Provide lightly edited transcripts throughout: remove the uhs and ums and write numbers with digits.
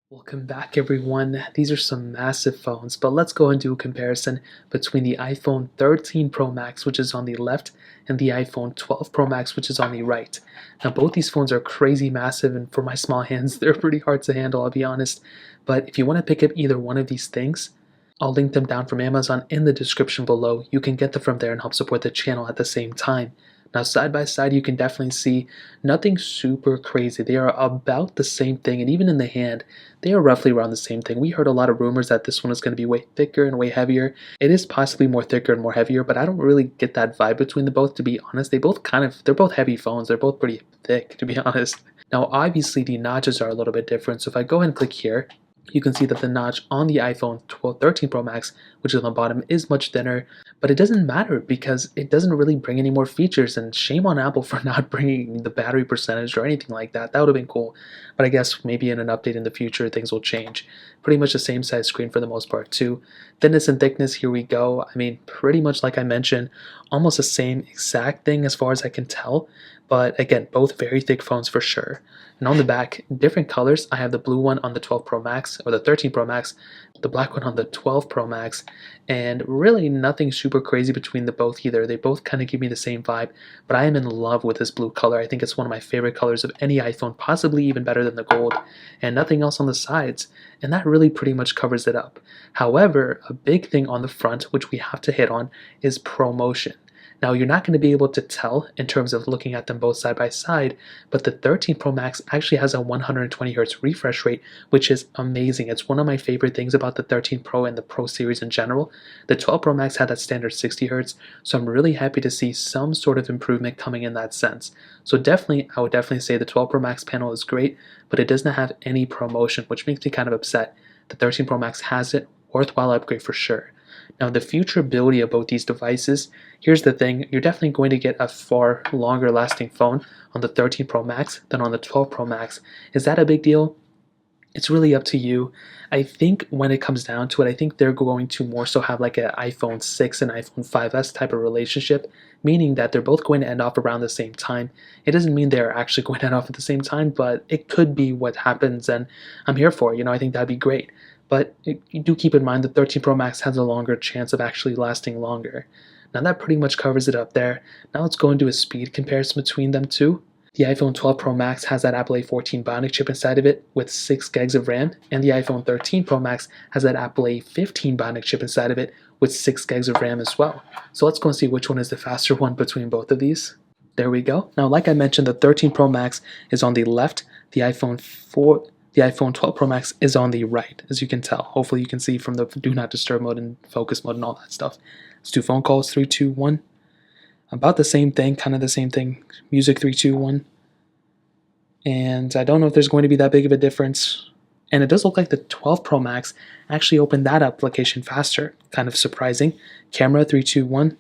Welcome back, everyone. These are some massive phones, but let's go and do a comparison between the iPhone 13 Pro Max, which is on the left, and the iPhone 12 Pro Max, which is on the right. Now, both these phones are crazy massive, and for my small hands, they're pretty hard to handle, I'll be honest. But if you want to pick up either one of these things, I'll link them down from Amazon in the description below. You can get them from there and help support the channel at the same time. Now, side by side, you can definitely see nothing super crazy. They are about the same thing, and even in the hand, they are roughly around the same thing. We heard a lot of rumors that this one is going to be way thicker and way heavier. It is possibly more thicker and more heavier, but I don't really get that vibe between the both, to be honest. They're both heavy phones. They're both pretty thick, to be honest. Now, obviously, the notches are a little bit different. So if I go ahead and click here, you can see that the notch on the iPhone 13 Pro Max, which is on the bottom, is much thinner, but it doesn't matter because it doesn't really bring any more features, and shame on Apple for not bringing the battery percentage or anything like that. That would have been cool, but I guess maybe in an update in the future things will change. Pretty much the same size screen for the most part too. Thickness and thickness, here we go. I mean, pretty much like I mentioned, almost the same exact thing as far as I can tell, but again, both very thick phones for sure. And on the back, different colors. I have the blue one on the 12 Pro Max, or the 13 Pro Max, the black one on the 12 Pro Max, and really nothing super crazy between the both either. They both kind of give me the same vibe, but I am in love with this blue color. I think it's one of my favorite colors of any iPhone, possibly even better than the gold, and nothing else on the sides, and that really pretty much covers it up. However, a big thing on the front, which we have to hit on, is ProMotion. Now, you're not going to be able to tell in terms of looking at them both side by side, but the 13 Pro Max actually has a 120 Hz refresh rate, which is amazing. It's one of my favorite things about the 13 Pro and the Pro series in general. The 12 Pro Max had that standard 60 Hz, so I'm really happy to see some sort of improvement coming in that sense. So definitely, I would definitely say the 12 Pro Max panel is great, but it does not have any ProMotion, which makes me kind of upset. The 13 Pro Max has it, worthwhile upgrade for sure. Now, the futurability of both these devices, here's the thing, you're definitely going to get a far longer lasting phone on the 13 Pro Max than on the 12 Pro Max. Is that a big deal? It's really up to you. I think when it comes down to it, I think they're going to more so have like an iPhone 6 and iPhone 5S type of relationship, meaning that they're both going to end off around the same time. It doesn't mean they're actually going to end off at the same time, but it could be what happens, and I'm here for it. I think that'd be great. But you do keep in mind the 13 Pro Max has a longer chance of actually lasting longer. Now that pretty much covers it up there. Now let's go into a speed comparison between them two. The iPhone 12 Pro Max has that Apple A14 Bionic chip inside of it with 6 gigs of RAM, and the iPhone 13 Pro Max has that Apple A15 Bionic chip inside of it with 6 gigs of RAM as well. So let's go and see which one is the faster one between both of these. There we go. Now, like I mentioned, the 13 Pro Max is on the left, the iPhone 12 Pro Max is on the right, as you can tell. Hopefully you can see from the do not disturb mode and focus mode and all that stuff. Let's do phone calls, 3, 2, 1. About the same thing, kind of the same thing. Music, 3, 2, 1. And I don't know if there's going to be that big of a difference. And it does look like the 12 Pro Max actually opened that application faster. Kind of surprising. Camera, 3, 2, 1.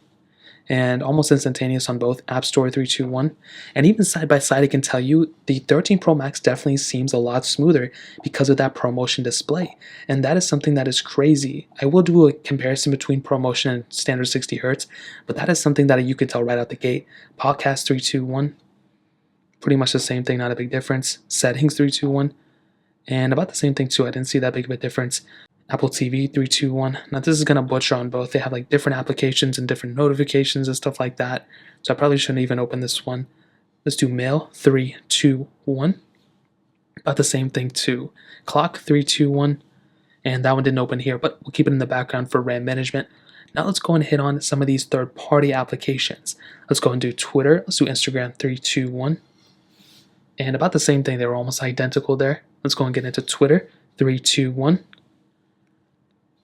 And almost instantaneous on both. App Store, 3, 2, 1. And even side by side, I can tell you the 13 Pro Max definitely seems a lot smoother because of that ProMotion display. And that is something that is crazy. I will do a comparison between ProMotion and standard 60 Hz, but that is something that you can tell right out the gate. Podcast, 3, 2, 1. Pretty much the same thing, not a big difference. Settings, 3, 2, 1. And about the same thing too. I didn't see that big of a difference. Apple TV, 3, 2, 1. Now this is going to butcher on both. They have like different applications and different notifications and stuff like that. So I probably shouldn't even open this one. Let's do mail, 3, 2, 1. About the same thing too. Clock, 3, 2, 1. And that one didn't open here, but we'll keep it in the background for RAM management. Now let's go and hit on some of these third-party applications. Let's go and do Twitter. Let's do Instagram, 3, 2, 1. And about the same thing. They were almost identical there. Let's go and get into Twitter, 3, 2, 1.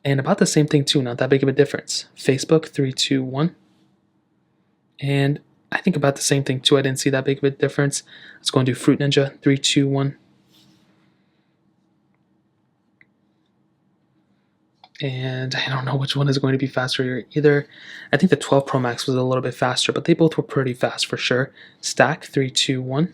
And about the same thing too, not that big of a difference. Facebook, 3, 2, 1. And I think about the same thing too. I didn't see that big of a difference. Let's go and do Fruit Ninja, 3, 2, 1. And I don't know which one is going to be faster here either. I think the 12 Pro Max was a little bit faster, but they both were pretty fast for sure. Stack, 3, 2, 1.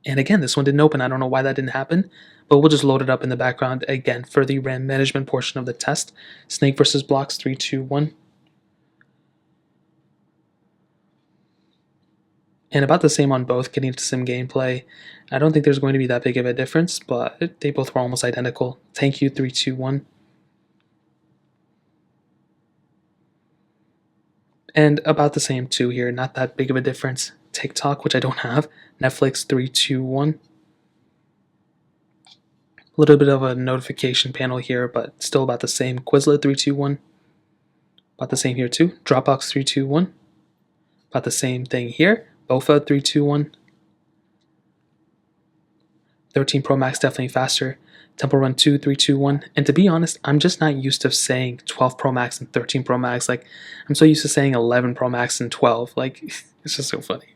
And again, this one didn't open. I don't know why that didn't happen, but we'll just load it up in the background again for the RAM management portion of the test. Snake versus blocks, 3, 2, 1. And about the same on both, getting to some gameplay. I don't think there's going to be that big of a difference, but they both were almost identical. Thank you, 3, 2, 1. And about the same too here, not that big of a difference. TikTok, which I don't have. Netflix, 3, 2, 1. A little bit of a notification panel here, but still about the same. Quizlet, 3, 2, 1. About the same here too. Dropbox, 3, 2, 1. About the same thing here. Bofa, 3, 2, 1. 13 Pro Max definitely faster. Temple Run 2, 3, 2, 1. And to be honest, I'm just not used to saying 12 Pro Max and 13 Pro Max. Like, I'm so used to saying 11 Pro Max and 12. Like, it's just so funny.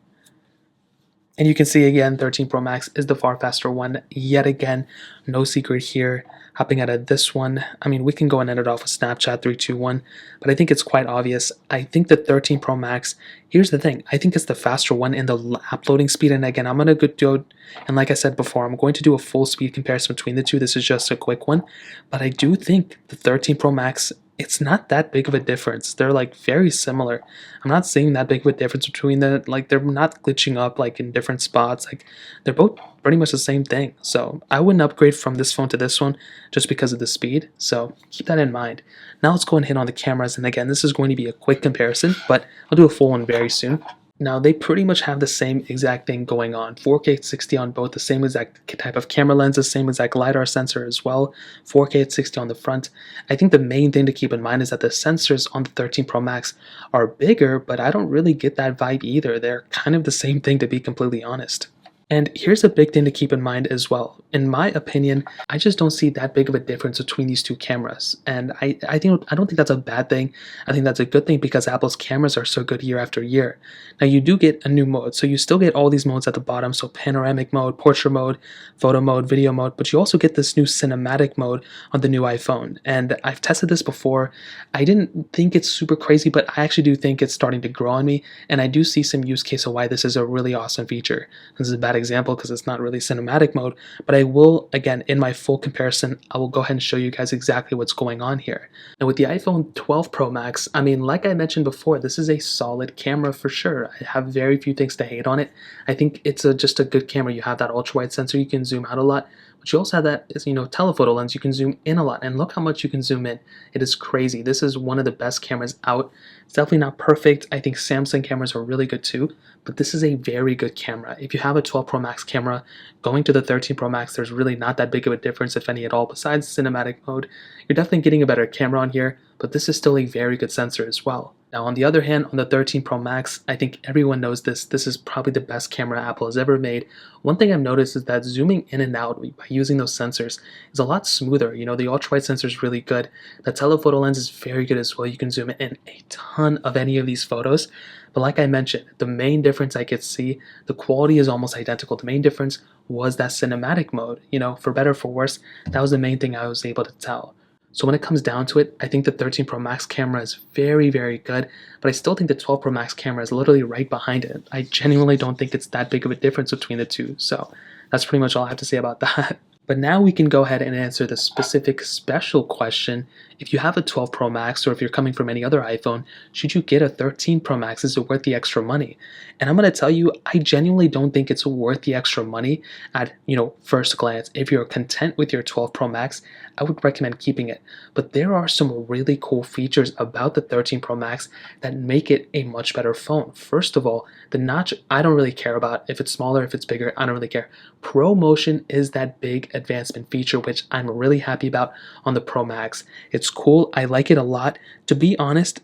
And you can see again, 13 Pro Max is the far faster one. Yet again, no secret here. Hopping out of this one, I mean, we can go and end it off with Snapchat 321, but I think it's quite obvious. I think the 13 Pro Max, here's the thing, I think it's the faster one in the uploading speed. And again, I'm going to go, and like I said before, I'm going to do a full speed comparison between the two. This is just a quick one, but I do think the 13 Pro Max, it's not that big of a difference. They're like very similar. I'm not seeing that big of a difference between the, like, they're not glitching up like in different spots. Like, they're both pretty much the same thing. So I wouldn't upgrade from this phone to this one just because of the speed. So keep that in mind. Now let's go and hit on the cameras. And again, this is going to be a quick comparison, but I'll do a full one very soon. Now, they pretty much have the same exact thing going on. 4K at 60 on both, the same exact type of camera lenses, same exact LiDAR sensor as well. 4K at 60 on the front. I think the main thing to keep in mind is that the sensors on the 13 Pro Max are bigger, but I don't really get that vibe either. They're kind of the same thing, to be completely honest. And here's a big thing to keep in mind as well. In my opinion, I just don't see that big of a difference between these two cameras. And I don't think that's a bad thing. I think that's a good thing because Apple's cameras are so good year after year. Now you do get a new mode. So you still get all these modes at the bottom. So panoramic mode, portrait mode, photo mode, video mode, but you also get this new cinematic mode on the new iPhone. And I've tested this before. I didn't think it's super crazy, but I actually do think it's starting to grow on me. And I do see some use case of why this is a really awesome feature. This is a bad example because it's not really cinematic mode, but I will, again, in my full comparison, I will go ahead and show you guys exactly what's going on here. Now with the iPhone 12 Pro Max, I mean, like I mentioned before, this is a solid camera for sure. I have very few things to hate on it. I think it's just a good camera. You have that ultra wide sensor, you can zoom out a lot, but you also have that, telephoto lens, you can zoom in a lot, and look how much you can zoom in. It is crazy. This is one of the best cameras out. It's definitely not perfect. I think Samsung cameras are really good too, but this is a very good camera. If you have a 12 Pro Max camera, going to the 13 Pro Max, there's really not that big of a difference, if any at all, besides cinematic mode. You're definitely getting a better camera on here, but this is still a very good sensor as well. Now, on the other hand, on the 13 Pro Max, I think everyone knows this. This is probably the best camera Apple has ever made. One thing I've noticed is that zooming in and out by using those sensors is a lot smoother. The ultra-wide sensor is really good. The telephoto lens is very good as well. You can zoom in a ton of any of these photos. But like I mentioned, the main difference I could see, the quality is almost identical. The main difference was that cinematic mode. For better or for worse, that was the main thing I was able to tell. So when it comes down to it, I think the 13 Pro Max camera is very, very good, but I still think the 12 Pro Max camera is literally right behind it. I genuinely don't think it's that big of a difference between the two. So that's pretty much all I have to say about that. But now we can go ahead and answer the specific special question. If you have a 12 Pro Max, or if you're coming from any other iPhone, should you get a 13 Pro Max? Is it worth the extra money? And I'm going to tell you, I genuinely don't think it's worth the extra money at, first glance. If you're content with your 12 Pro Max, I would recommend keeping it. But there are some really cool features about the 13 Pro Max that make it a much better phone. First of all, the notch, I don't really care about. If it's smaller, if it's bigger, I don't really care. ProMotion is that big advancement feature, which I'm really happy about on the Pro Max. It's cool. I like it a lot. To be honest,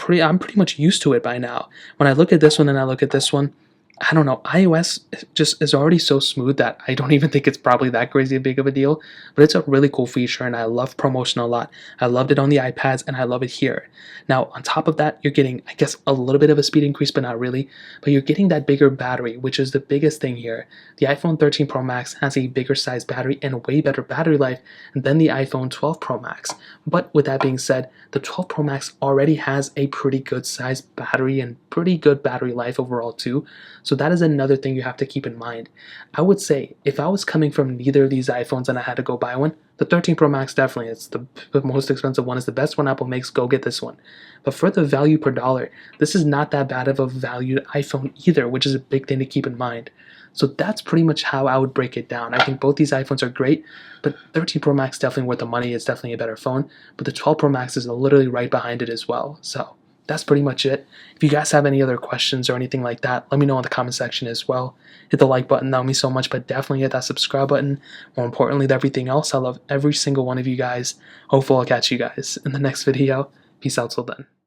I'm pretty much used to it by now. When I look at this one and I look at this one, I don't know, iOS just is already so smooth that I don't even think it's probably that crazy big of a deal, but it's a really cool feature and I love ProMotion a lot. I loved it on the iPads and I love it here. Now, on top of that, you're getting, I guess, a little bit of a speed increase, but not really, but you're getting that bigger battery, which is the biggest thing here. The iPhone 13 Pro Max has a bigger size battery and way better battery life than the iPhone 12 Pro Max. But with that being said, the 12 Pro Max already has a pretty good size battery and pretty good battery life overall too. So that is another thing you have to keep in mind. I would say if I was coming from neither of these iPhones and I had to go buy one, The 13 Pro Max definitely, it's the most expensive one. It's the best one Apple makes. Go get this one. But for the value per dollar, this is not that bad of a valued iPhone either, which is a big thing to keep in mind. So that's pretty much how I would break it down. I think both these iPhones are great, but 13 Pro Max definitely worth the money. It's definitely a better phone. But the 12 Pro Max is literally right behind it as well. So that's pretty much it. If you guys have any other questions or anything like that, let me know in the comment section as well. Hit the like button, that would mean so much, but definitely hit that subscribe button. More importantly than everything else, I love every single one of you guys. Hopefully I'll catch you guys in the next video. Peace out till then.